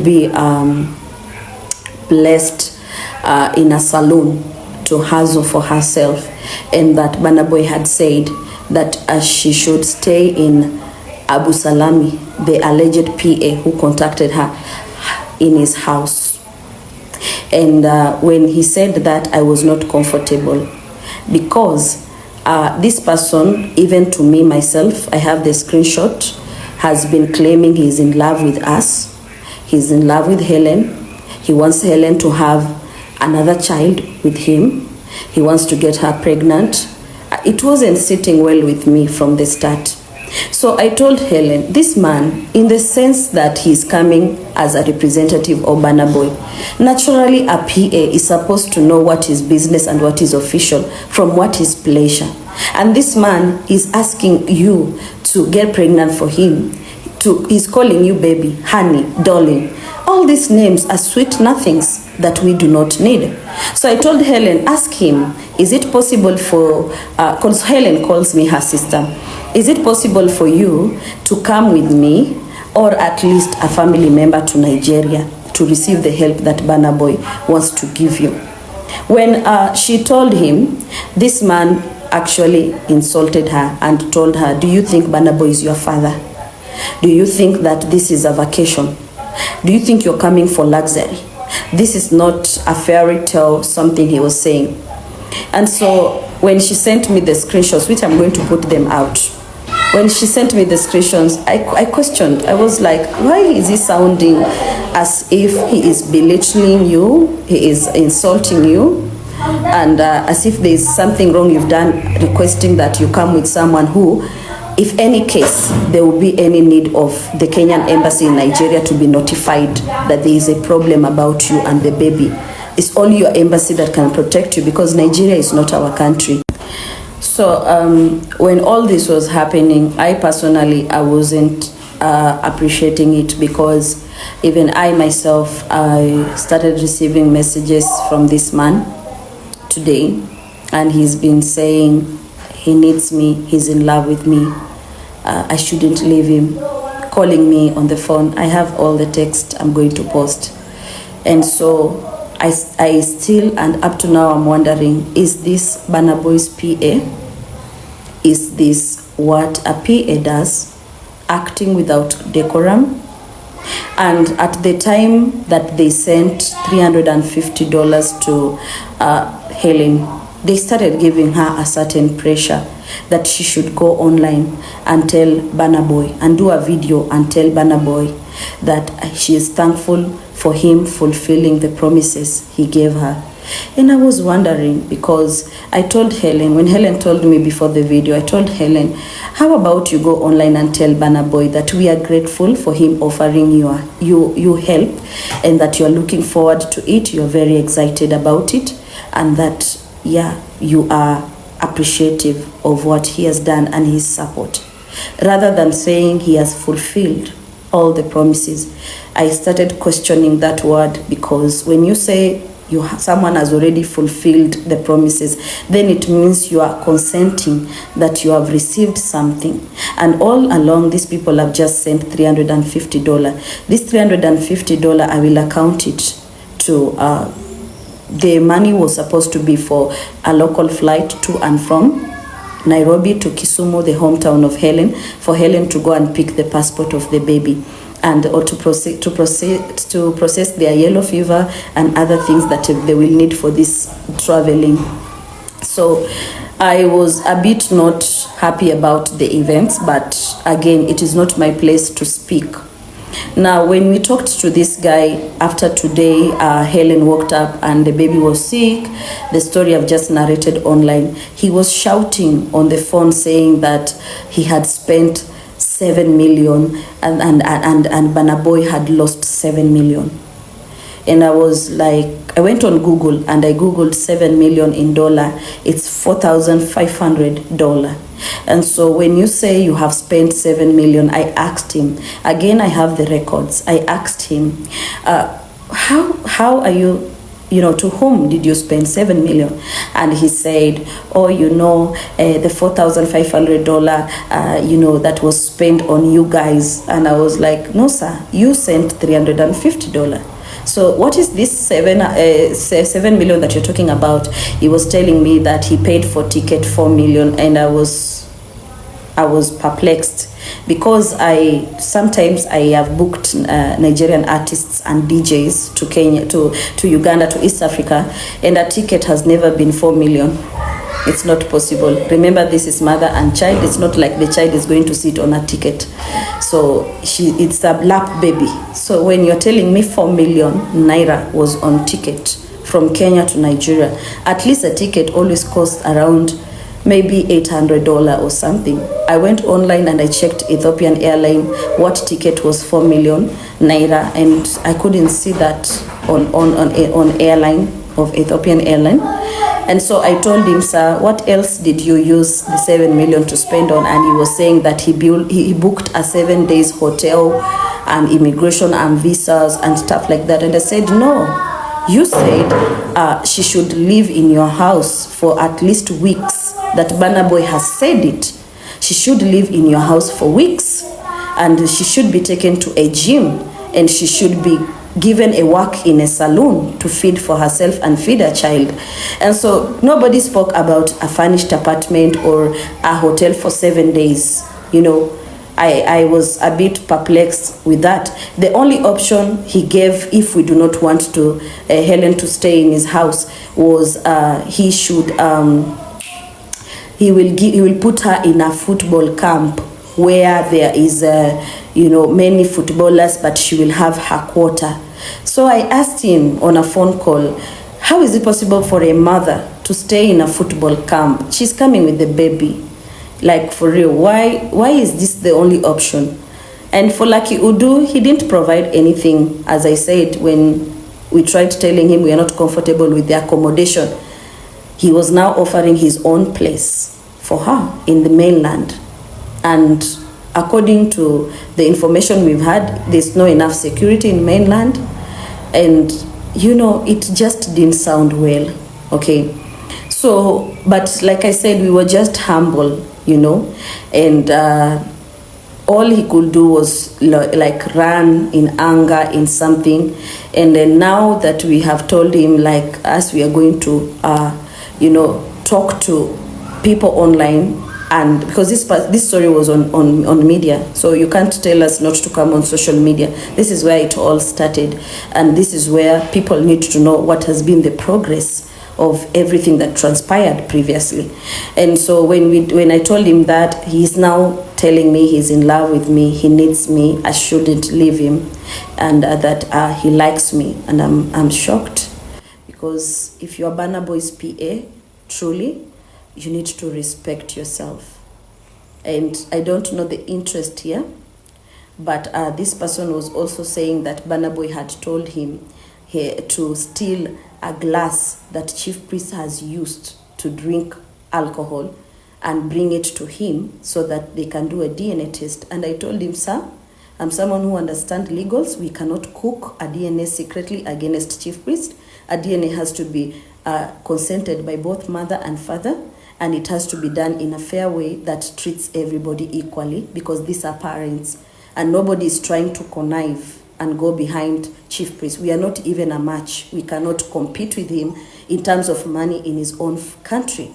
be blessed in a saloon to hustle for herself, and that Burnaboy had said that she should stay in Abu Salami, the alleged PA who contacted her, in his house. And when he said that, I was not comfortable, because this person, even to me myself, I have the screenshot, has been claiming he's in love with us. He's in love with Helen. He wants Helen to have another child with him. He wants to get her pregnant. It wasn't sitting well with me from the start. So I told Helen, this man, in the sense that he's coming as a representative of Burnaboy, naturally a PA is supposed to know what is business and what is official from what is pleasure. And this man is asking you to get pregnant for him. He's calling you baby, honey, darling. All these names are sweet nothings that we do not need. So I told Helen, ask him, is it possible for, because Helen calls me her sister, is it possible for you to come with me, or at least a family member, to Nigeria to receive the help that Burnaboy wants to give you? When she told him, this man actually insulted her and told her, do you think Burnaboy is your father? Do you think that this is a vacation? Do you think you're coming for luxury? This is not a fairy tale, something he was saying. And so when she sent me the screenshots, which I'm going to put them out, when she sent me the screenshots, I questioned. I was like, why is he sounding as if he is belittling you, he is insulting you, and as if there is something wrong you've done, requesting that you come with someone who, if any case there will be any need of the Kenyan embassy in Nigeria to be notified that there is a problem about you and the baby, it's only your embassy that can protect you, because Nigeria is not our country. So when all this was happening, I personally, I wasn't appreciating it, because even I myself, I started receiving messages from this man today, and he's been saying he needs me, he's in love with me, I shouldn't leave him, calling me on the phone. I have all the text I'm going to post. And so I still, and up to now, I'm wondering, is this Burnaboy's PA? Is this what a PA does, acting without decorum? And at the time that they sent $350 to Helen, they started giving her a certain pressure that she should go online and tell Burnaboy, and do a video and tell Burnaboy that she is thankful for him fulfilling the promises he gave her. And I was wondering, because I told Helen, when Helen told me before the video, I told Helen, how about you go online and tell Burnaboy that we are grateful for him offering you help, and that you are looking forward to it, you are very excited about it, and that, yeah, you are appreciative of what he has done and his support, rather than saying he has fulfilled all the promises. I started questioning that word, because when you say someone has already fulfilled the promises, then it means you are consenting that you have received something. And all along, these people have just sent $350. This $350, I will account it to the money was supposed to be for a local flight to and from Nairobi to Kisumu, the hometown of Helen, for Helen to go and pick the passport of the baby, and or to process their yellow fever and other things that they will need for this traveling. So I was a bit not happy about the events, but again, it is not my place to speak. Now, when we talked to this guy after today, Helen woke up and the baby was sick. The story I've just narrated online. He was shouting on the phone saying that he had spent 7 million and Burnaboy had lost 7 million. And I was like, I went on Google and I Googled 7 million in dollar. It's $4,500. And so when you say you have spent 7 million, I asked him, again, I have the records. I asked him, how are you to whom did you spend 7 million? And he said, oh, the $4,500, that was spent on you guys. And I was like, no, sir, you sent $350. So what is this 7 million that you're talking about? He was telling me that he paid for ticket 4 million, and I was perplexed, because sometimes I have booked Nigerian artists and DJs to Kenya, to Uganda, to East Africa, and a ticket has never been 4 million. It's not possible. Remember, this is mother and child. It's not like the child is going to sit on a ticket. So it's a lap baby. So when you're telling me 4 million naira was on ticket from Kenya to Nigeria, at least a ticket always costs around maybe $800 or something. I went online and I checked Ethiopian airline, what ticket was 4 million naira, and I couldn't see that on airline of Ethiopian airline. And so I told him, sir, what else did you use the 7 million to spend on? And he was saying that he booked a 7 days hotel and immigration and visas and stuff like that. And I said, no, you said she should live in your house for at least weeks. That Burnaboy has said it. She should live in your house for weeks, and she should be taken to a gym, and she should be given a work in a salon to feed for herself and feed her child. And so nobody spoke about a furnished apartment or a hotel for 7 days. I was a bit perplexed with that. The only option he gave, if we do not want to Helen to stay in his house, was he will put her in a football camp where there is many footballers, but she will have her quota. So I asked him on a phone call, how is it possible for a mother to stay in a football camp? She's coming with the baby. Like, for real, why is this the only option? And for Lucky Udu, he didn't provide anything. As I said, when we tried telling him we are not comfortable with the accommodation, he was now offering his own place for her in the mainland. And according to the information we've had, there's not enough security in mainland. And, it just didn't sound well, okay? So, but like I said, we were just humble, and all he could do was like run in anger in something. And then now that we have told him, like, as we are going to, talk to people online, and because this story was on media, so you can't tell us not to come on social media. This is where it all started, and this is where people need to know what has been the progress of everything that transpired previously. And so when I told him that, he's now telling me he's in love with me, he needs me, I shouldn't leave him, and that he likes me. And I'm shocked, because if you're Burnaboy's PA, truly, you need to respect yourself. And I don't know the interest here, but this person was also saying that Burnaboy had told him to steal a glass that Chiefpriest has used to drink alcohol and bring it to him so that they can do a DNA test. And I told him, sir, I'm someone who understands legals. We cannot cook a DNA secretly against Chiefpriest. A DNA has to be consented by both mother and father, and it has to be done in a fair way that treats everybody equally, because these are parents, and nobody is trying to connive and go behind Chiefpriest. We are not even a match. We cannot compete with him in terms of money in his own country.